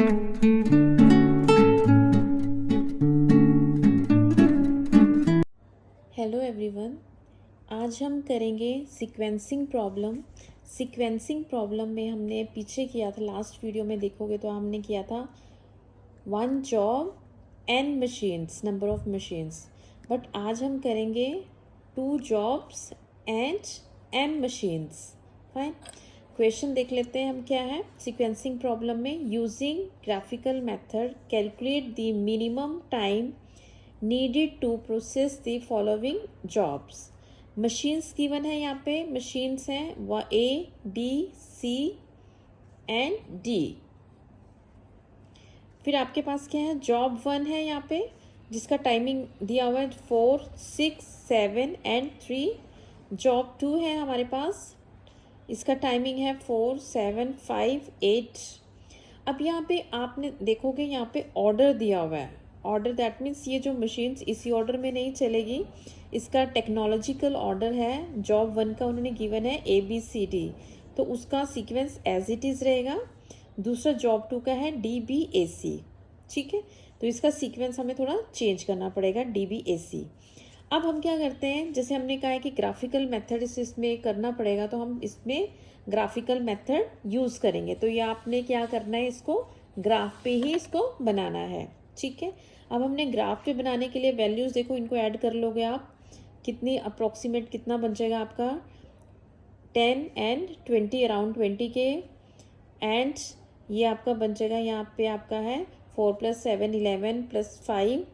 Hello everyone, आज हम करेंगे सीक्वेंसिंग प्रॉब्लम। सीक्वेंसिंग प्रॉब्लम में हमने पीछे किया था, लास्ट वीडियो में देखोगे तो हमने किया था one job N machines, number of machines. But आज हम करेंगे two jobs and N machines. Fine, question देख लेते हैं हम क्या है। सीक्वेंसिंग प्रॉब्लम में using graphical method calculate the minimum time needed to process the following jobs। Machines given है यहाँ पे, मशीन्स हैं वह A B C and D. फिर आपके पास क्या है, जॉब 1 है यहाँ पे जिसका टाइमिंग दिया हुआ है 4, 6, 7 एंड 3। जॉब 2 है हमारे पास, इसका टाइमिंग है 4, 7, 5, 8। अब यहाँ पे आपने देखोगे यहाँ पे ऑर्डर दिया हुआ है। ऑर्डर दैट मीन्स ये जो मशीन्स इसी ऑर्डर में नहीं चलेगी, इसका टेक्नोलॉजिकल ऑर्डर है। जॉब 1 का उन्होंने गिवन है ABCD, तो उसका सीक्वेंस एज इट इज़ रहेगा। दूसरा जॉब 2 का है DBAC, ठीक है, तो इसका सीक्वेंस हमें थोड़ा चेंज करना पड़ेगा, DBAC। अब हम क्या करते हैं, जैसे हमने कहा है कि ग्राफिकल मेथड इसमें करना पड़ेगा, तो हम इसमें ग्राफिकल मेथड यूज़ करेंगे। तो ये आपने क्या करना है, इसको ग्राफ पे ही इसको बनाना है, ठीक है। अब हमने ग्राफ पे बनाने के लिए वैल्यूज़ देखो, इनको ऐड कर लोगे आप, कितनी अप्रोक्सीमेट कितना बन जाएगा आपका 10 एंड 20, अराउंड 20 के। एंड ये आपका बन जाएगा, यहाँ पे आपका है 4 + 7 11 + 5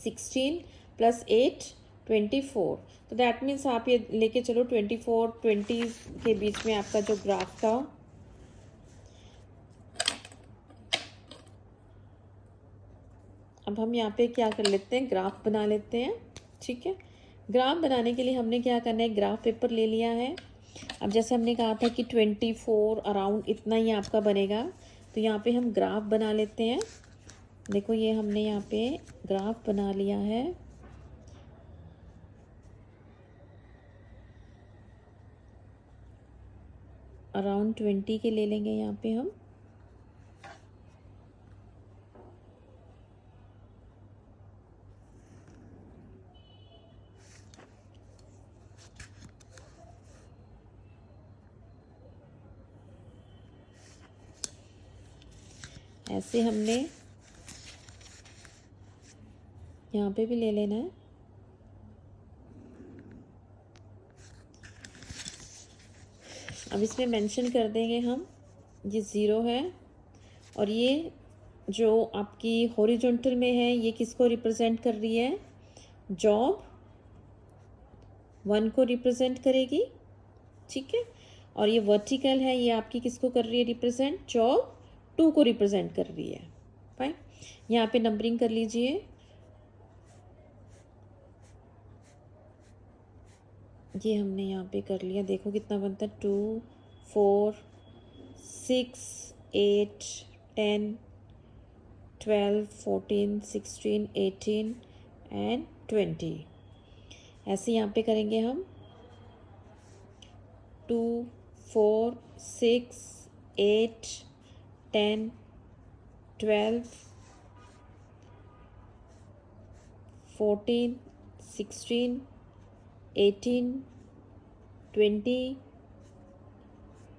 16 + 8 24। तो दैट मीन्स आप ये लेके चलो 24 20 के बीच में आपका जो ग्राफ का अब हम यहाँ पे क्या कर लेते हैं, ग्राफ बना लेते हैं, ठीक है। ग्राफ बनाने के लिए हमने क्या करना है, ग्राफ पेपर ले लिया है। अब जैसे हमने कहा था कि 24 अराउंड इतना ही आपका बनेगा, तो यहाँ पे हम ग्राफ बना लेते हैं। देखो ये हमने यहाँ पे ग्राफ बना लिया है। अराउंड 20 के ले लेंगे यहाँ पे हम। ऐसे हमने यहाँ पे भी ले लेना है। अब इसमें मेंशन कर देंगे हम, ये 0 है, और ये जो आपकी हॉरिजॉन्टल में है ये किसको रिप्रेजेंट कर रही है, जॉब 1 को रिप्रेजेंट करेगी, ठीक है। और ये वर्टिकल है, ये आपकी किसको कर रही है रिप्रेजेंट, जॉब 2 को रिप्रेजेंट कर रही है। फाइन, यहाँ पे नंबरिंग कर लीजिए। ये हमने यहाँ पे कर लिया, देखो कितना बनता है 2, 4, 6, 8, 10, 12, 14, 16, 18 एंड 20। ऐसे यहाँ पे करेंगे हम 2, 4, 6, 8, 10, 12, 14, 16, 18, 20,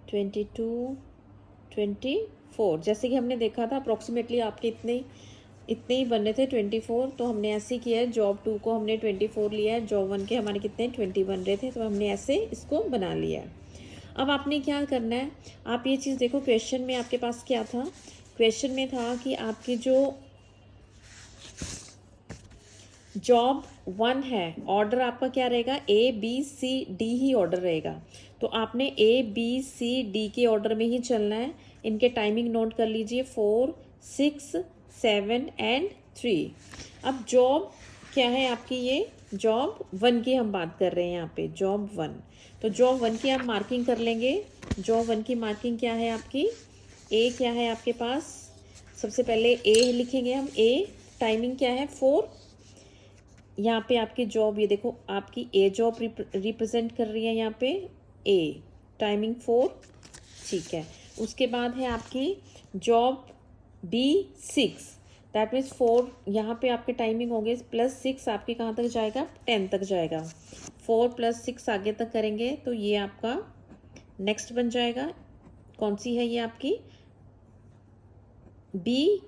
22, 24। जैसे कि हमने देखा था अप्रॉक्सीमेटली आपके इतने ही बनने थे 24, तो हमने ऐसे किया है। जॉब 2 को हमने 24 लिया है, जॉब 1 के हमारे कितने 20 बन रहे थे, तो हमने ऐसे इसको बना लिया है। अब आपने क्या करना है, आप ये चीज़ देखो, क्वेश्चन में आपके पास क्या था, क्वेश्चन में था कि आपकी जो जॉब 1 है, ऑर्डर आपका क्या रहेगा, ABCD ही ऑर्डर रहेगा। तो आपने ABCD के ऑर्डर में ही चलना है। इनके टाइमिंग नोट कर लीजिए, 4, 6, 7 एंड 3। अब जॉब क्या है आपकी, ये जॉब 1 की हम बात कर रहे हैं यहाँ पे, जॉब 1। तो जॉब 1 की आप मार्किंग कर लेंगे। जॉब 1 की मार्किंग क्या है आपकी, ए क्या है आपके पास, सबसे पहले ए लिखेंगे हम। ए टाइमिंग क्या है 4। यहाँ पे आपकी जॉब, ये देखो आपकी ए जॉब रिप्रेजेंट कर रही है यहाँ पे, ए टाइमिंग 4, ठीक है। उसके बाद है आपकी जॉब B6, दैट मीन्स 4 यहाँ पे आपके टाइमिंग होंगे, +6 आपके कहाँ तक जाएगा, 10 तक जाएगा। 4 + 6 आगे तक करेंगे तो ये आपका नेक्स्ट बन जाएगा। कौन सी है ये आपकी, B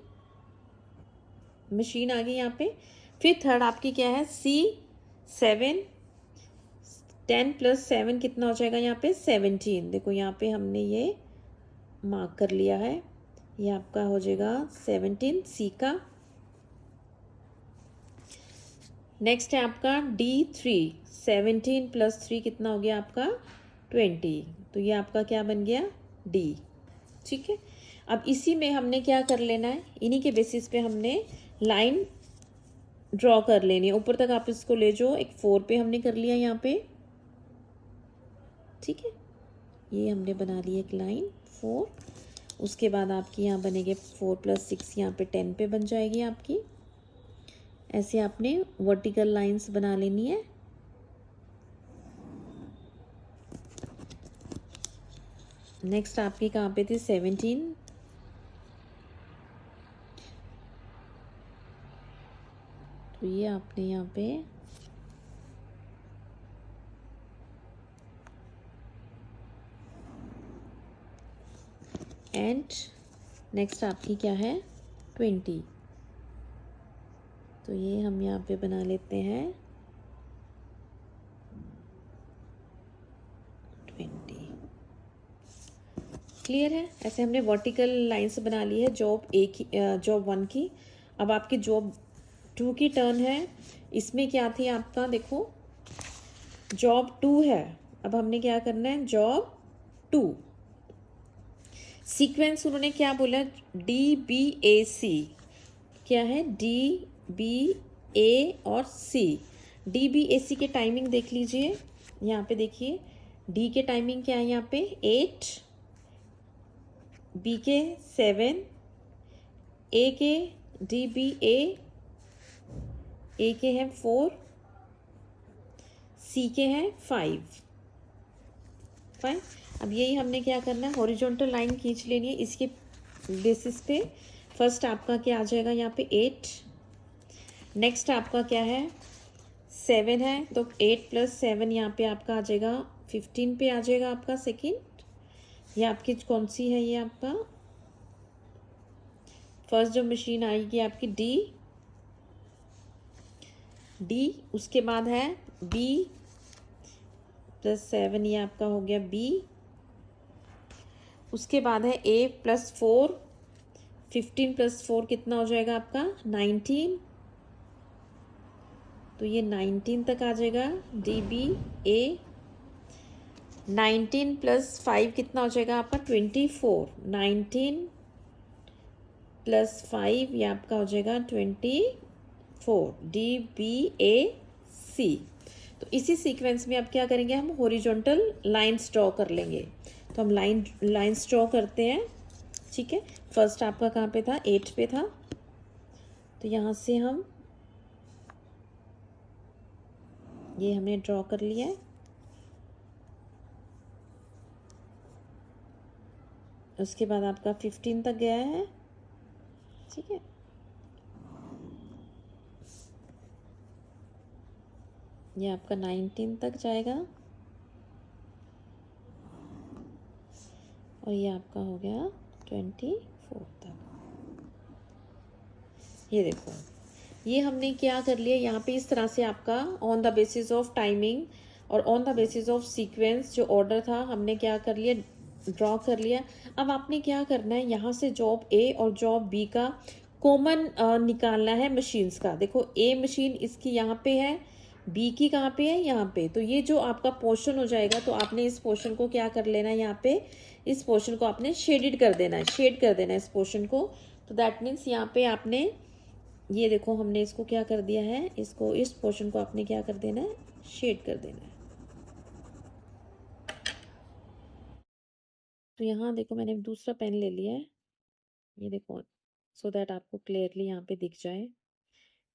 मशीन आ गई यहाँ पे। फिर थर्ड आपकी क्या है, C7, 10 + 7 कितना हो जाएगा यहाँ पे, 17। देखो यहाँ पे हमने ये मार्क कर लिया है, ये आपका हो जाएगा 17 सी का। नेक्स्ट है आपका D3, 17 + 3 कितना हो गया आपका, 20। तो ये आपका क्या बन गया, D। ठीक है, अब इसी में हमने क्या कर लेना है, इन्हीं के बेसिस पे हमने लाइन ड्रॉ कर लेनी है। ऊपर तक आप इसको ले जाओ, एक 4 पे हमने कर लिया यहाँ पे। ठीक है, ये हमने बना ली एक लाइन 4। उसके बाद आपकी यहाँ बनेंगे 4 + 6, यहाँ पे 10 पे बन जाएगी आपकी। ऐसे आपने वर्टिकल लाइंस बना लेनी है। नेक्स्ट आपकी कहाँ पे थी, 17। तो ये आपने यहाँ पे एंड नेक्स्ट आपकी क्या है, 20। तो ये हम यहाँ पे बना लेते हैं 20। क्लियर है, ऐसे हमने वर्टिकल लाइंस बना ली है जॉब जॉब 1 की। अब आपकी जॉब 2 की टर्न है। इसमें क्या थी आपका, देखो जॉब 2 है। अब हमने क्या करना है, जॉब 2 सीक्वेंस उन्होंने क्या बोला, DBAC। क्या है, DBA और C। DBAC के टाइमिंग देख लीजिए, यहाँ पे देखिए D के टाइमिंग क्या है, यहाँ पे 8, B के 7, A के DBA के हैं 4, C के हैं 5। अब यही हमने क्या करना है, हॉरिजॉन्टल लाइन खींच लेनी है इसके बेसिस पे। फर्स्ट आपका क्या आ जाएगा यहाँ पे 8। नेक्स्ट आपका क्या है, 7 है, तो 8 + 7 यहाँ पे आपका आ जाएगा 15 पे आ जाएगा आपका सेकंड। ये आपकी कौन सी है, ये आपका फर्स्ट जो मशीन आएगी आपकी डी। उसके बाद है B + 7, ये आपका हो गया B। उसके बाद है A + 4, 15 + 4 कितना हो जाएगा आपका, 19। तो ये 19 तक आ जाएगा DBA। 19 + 5 कितना हो जाएगा आपका, 24। 19 + 5 ये आपका हो जाएगा 24, DBAC। तो इसी सीक्वेंस में अब क्या करेंगे, हम हॉरिजॉन्टल लाइंस ड्रॉ कर लेंगे। तो हम लाइंस ड्रॉ करते हैं। ठीक है, फर्स्ट आपका कहाँ पे था, 8 पे था। तो यहाँ से हम ये हमने ड्रॉ कर लिया है। उसके बाद आपका 15 तक गया है। ठीक है, ये आपका 19 तक जाएगा और ये आपका हो गया 24 तक। ये देखो, ये हमने क्या कर लिया यहाँ पे, इस तरह से आपका on the basis of timing और on the basis of sequence जो ऑर्डर था हमने क्या कर लिया, ड्रॉ कर लिया। अब आपने क्या करना है, यहाँ से जॉब A और जॉब B का कॉमन निकालना है मशीन्स का। देखो A मशीन इसकी यहाँ पे है, B की कहाँ पे है, यहाँ पे। तो ये जो आपका पोर्शन हो जाएगा, तो आपने इस पोर्शन को क्या कर लेना है, यहाँ पे इस पोर्शन को आपने शेडेड कर देना है, शेड कर देना है इस पोर्शन को। तो दैट मीन्स यहाँ पे आपने ये देखो हमने इसको क्या कर दिया है, इसको इस पोर्शन को आपने क्या कर देना है, शेड कर देना है। तो यहाँ देखो मैंने दूसरा पेन ले लिया है, ये देखो, सो दैट आपको क्लियरली यहाँ पे दिख जाए।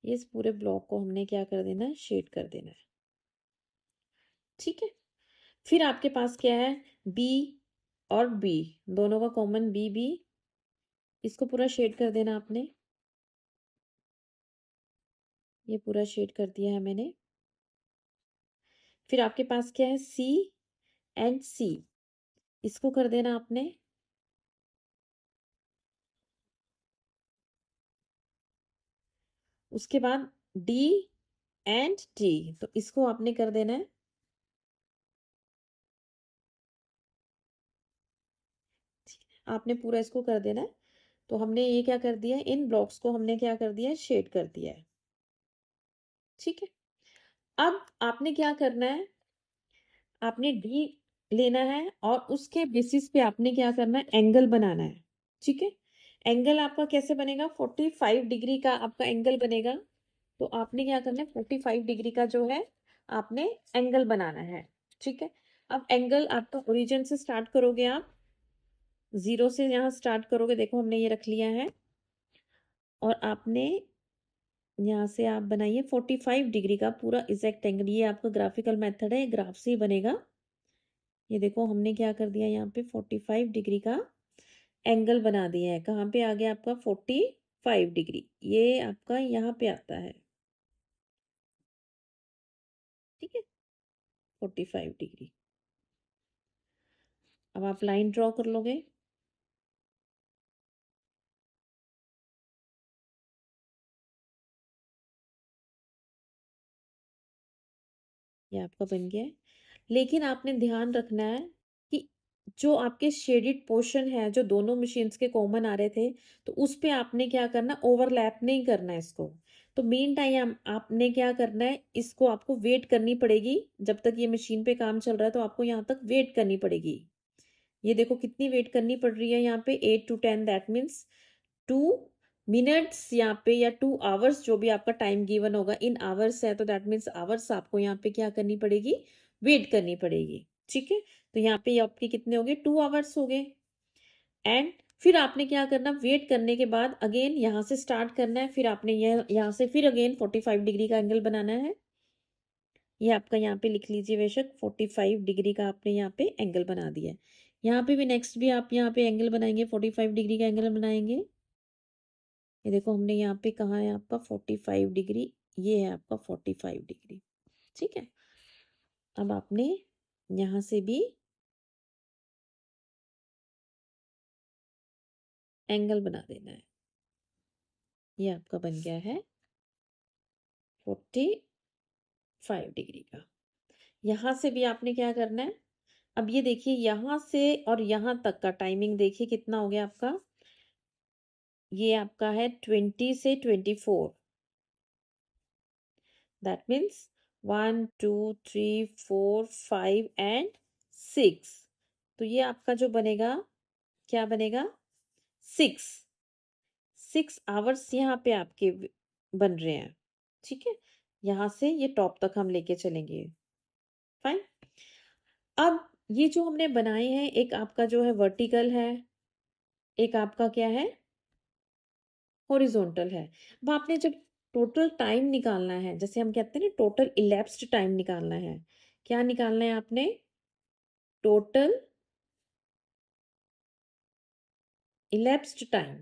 ये इस पूरे ब्लॉक को हमने क्या कर देना है, शेड कर देना है। ठीक है, फिर आपके पास क्या है, B और B दोनों का कॉमन, B इसको पूरा शेड कर देना आपने। ये पूरा शेड कर दिया है मैंने। फिर आपके पास क्या है, सी एंड सी, इसको कर देना आपने। उसके बाद डी एंड टी, तो इसको आपने कर देना है। आपने पूरा इसको कर देना है। तो हमने ये क्या कर दिया है, इन ब्लॉक्स को हमने क्या कर दिया है, शेड कर दिया है। ठीक है। अब आपने क्या करना है, आपने डी लेना है और उसके बेसिस पे आपने क्या करना है, एंगल बनाना है। ठीक है। एंगल आपका कैसे बनेगा, 45 डिग्री का आपका एंगल बनेगा। तो आपने क्या करना है, 45 डिग्री का जो है आपने एंगल बनाना है। ठीक है। अब एंगल आपका ओरिजिन से स्टार्ट करोगे आप, जीरो से यहाँ स्टार्ट करोगे, देखो हमने ये रख लिया है। और आपने यहाँ से आप बनाइए 45 डिग्री का पूरा एग्जैक्ट एंगल। ये आपका ग्राफिकल मेथड है, ग्राफ से ही बनेगा। ये देखो हमने क्या कर दिया, यहाँ पे 45 डिग्री का एंगल बना दिया है। कहाँ पे आ गया आपका 45 डिग्री, ये आपका यहाँ पे आता है। ठीक है, 45 डिग्री। अब आप लाइन ड्रॉ कर लोगे। ये आपका बन गया है। लेकिन आपने ध्यान रखना है कि जो आपके शेडेड पोर्शन है, जो दोनों मशीन्स के कॉमन आ रहे थे, तो उस पे आपने क्या करना, ओवरलैप नहीं करना है इसको। तो मेन टाइम आपने क्या करना है, इसको आपको वेट करनी पड़ेगी। जब तक ये मशीन पे काम चल रहा है तो आपको यहाँ तक वेट करनी पड़ेगी। ये देखो कितनी वेट करनी पड़ रही है यहाँ पे, 8 to 10, दैट मीन्स 2 मिनट्स यहाँ पे, या 2 आवर्स, जो भी आपका टाइम गिवन होगा इन आवर्स है, तो दैट मीन्स आवर्स आपको यहाँ पे क्या करनी पड़ेगी, वेट करनी पड़ेगी। ठीक है। तो यहाँ पे आपके कितने हो गए, 2 आवर्स हो गए। एंड फिर आपने क्या करना, वेट करने के बाद अगेन यहाँ से स्टार्ट करना है। फिर आपने यहाँ से फिर अगेन 45 डिग्री का एंगल बनाना है। ये आपका यहाँ पे लिख लीजिए बेशक, 45 डिग्री का आपने यहाँ पे एंगल बना दिया है। यहाँ पे भी नेक्स्ट भी आप यहाँ पे एंगल बनाएंगे, 45 डिग्री का एंगल बनाएंगे। ये देखो हमने यहाँ पे कहा है आपका 45 डिग्री, ये है आपका 45 डिग्री। ठीक है। अब आपने यहाँ से भी एंगल बना देना है। ये आपका बन गया है 45 डिग्री का। यहाँ से भी आपने क्या करना है, अब ये देखिए यहाँ से और यहाँ तक का टाइमिंग देखिए कितना हो गया आपका। ये आपका है 20 से 24, दैट मीन्स 1 2 3 4 5 एंड 6। तो ये आपका जो बनेगा, क्या बनेगा, 6 आवर्स यहाँ पे आपके बन रहे हैं। ठीक है। यहाँ से ये टॉप तक हम लेके चलेंगे। फाइन। अब ये जो हमने बनाए हैं, एक आपका जो है वर्टिकल है, एक आपका क्या है, हॉरिजॉन्टल है। अब आपने जब टोटल टाइम निकालना है, जैसे हम कहते हैं ना, टोटल इलेप्स्ड टाइम निकालना है। क्या निकालना है आपने, टोटल इलेप्स्ड टाइम।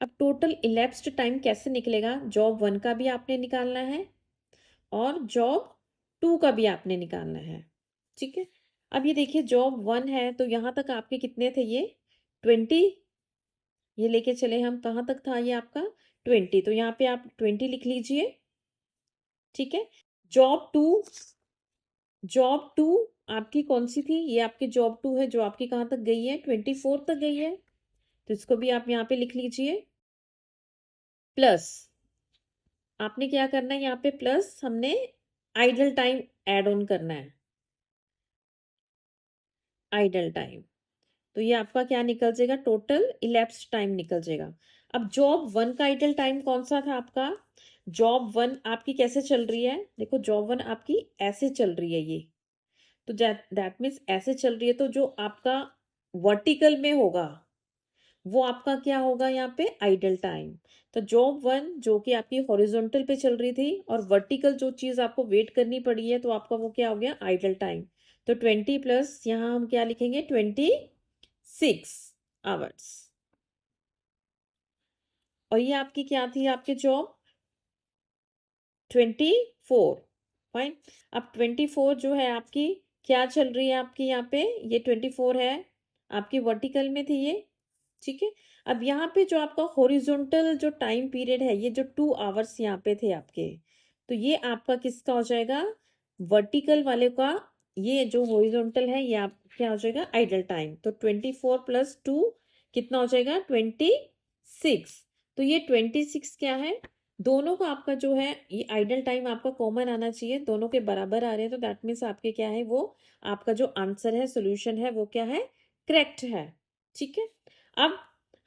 अब टोटल इलेप्स्ड टाइम कैसे निकलेगा, जॉब 1 का भी आपने निकालना है और जॉब 2 का भी आपने निकालना है। ठीक है। अब ये देखिए जॉब 1 है, तो यहाँ तक आपके कितने थे, ये 20। ये लेके चले हम, कहाँ तक था ये आपका 20, तो यहाँ पे आप 20 लिख लीजिए। ठीक है। जॉब 2, जॉब 2 आपकी कौन सी थी, ये आपकी जॉब 2 है, जो आपकी कहाँ तक गई है, 24 तक गई है। तो इसको भी आप यहाँ पे लिख लीजिए। प्लस आपने क्या करना है, यहाँ पे प्लस हमने आइडल टाइम ऐड ऑन करना है, आइडल टाइम। तो ये आपका क्या निकल जाएगा, टोटल इलेप्स्ड टाइम निकल जाएगा। अब जॉब 1 का आइडल टाइम कौन सा था आपका, जॉब 1 आपकी कैसे चल रही है, देखो जॉब 1 आपकी ऐसे चल रही है ये, तो दैट मीन्स ऐसे चल रही है, तो जो आपका वर्टिकल में होगा वो आपका क्या होगा, यहाँ पे आइडल टाइम। तो जॉब 1 जो कि आपकी हॉरिजॉन्टल पे चल रही थी, और वर्टिकल जो चीज आपको वेट करनी पड़ी है, तो आपका वो क्या हो गया, आइडल टाइम। तो 20 प्लस यहाँ हम क्या लिखेंगे, 26 आवर्स। और ये आपकी क्या थी आपकी जॉब 24। फाइन। अब 24 जो है आपकी क्या चल रही है आपकी यहाँ पे, ये 24 है आपकी वर्टिकल में थी ये, ठीक है। अब यहाँ पे जो आपका हॉरिजॉन्टल जो टाइम पीरियड है, ये जो 2 आवर्स यहाँ पे थे आपके, तो ये आपका किसका हो जाएगा, वर्टिकल वाले का। ये जो हॉरिजॉन्टल है ये आप क्या हो जाएगा, आइडल टाइम। तो 24 + 2 कितना हो जाएगा, 26। तो ये 26 क्या है, दोनों का आपका जो है ये आइडल टाइम आपका कॉमन आना चाहिए, दोनों के बराबर आ रहे हैं, तो दैट मीन्स आपके क्या है, वो आपका जो आंसर है, सोल्यूशन है, वो क्या है, करेक्ट है। ठीक है। अब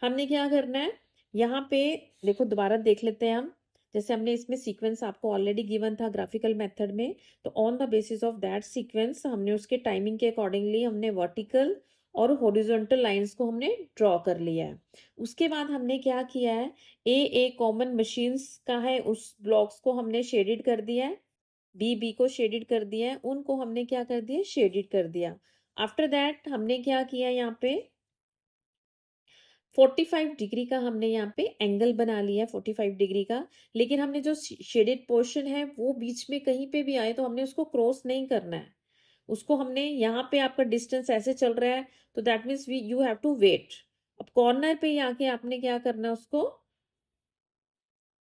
हमने क्या करना है, यहाँ पे देखो दोबारा देख लेते हैं हम। जैसे हमने इसमें सीक्वेंस आपको ऑलरेडी गिवन था ग्राफिकल मेथड में, तो on the basis of that sequence हमने उसके टाइमिंग के अकॉर्डिंगली हमने वर्टिकल और हॉरिजॉन्टल लाइंस को हमने ड्रॉ कर लिया है। उसके बाद हमने क्या किया है, ए कॉमन मशीन्स का है, उस ब्लॉक्स को हमने शेडेड कर दिया है, बी को शेडेड कर दिया है, उनको हमने क्या कर दिया, शेडेड कर दिया। आफ्टर दैट हमने क्या किया, यहाँ पे 45 डिग्री का हमने यहाँ पे एंगल बना लिया है, 45 डिग्री का। लेकिन हमने जो शेडेड पोर्शन है वो बीच में कहीं पे भी आए तो हमने उसको क्रॉस नहीं करना है, उसको हमने यहाँ पे आपका डिस्टेंस ऐसे चल रहा है, तो that means we you have to wait. अब कॉर्नर पे आके आपने क्या करना है, उसको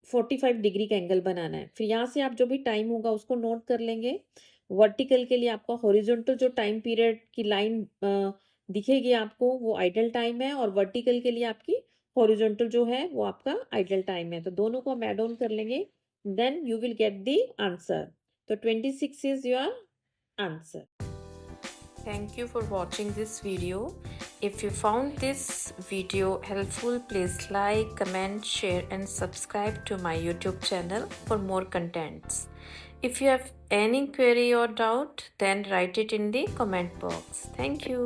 45 डिग्री का एंगल बनाना है। फिर यहाँ से आप जो भी टाइम होगा उसको नोट कर लेंगे। वर्टिकल के लिए आपका हॉरिजॉन्टल जो टाइम पीरियड की लाइन दिखेगी आपको, वो आइडल टाइम है, और वर्टिकल के लिए आपकी हॉरिजॉन्टल जो है वो आपका आइडल टाइम है। तो दोनों को हम ऐड ऑन कर लेंगे, then you will get the answer. तो 26 is your answer. Thank you for watching this video. If you found this video helpful, please like, comment, share and subscribe to my YouTube channel for more contents. If you have any query or doubt, then write it in the comment box. Thank you.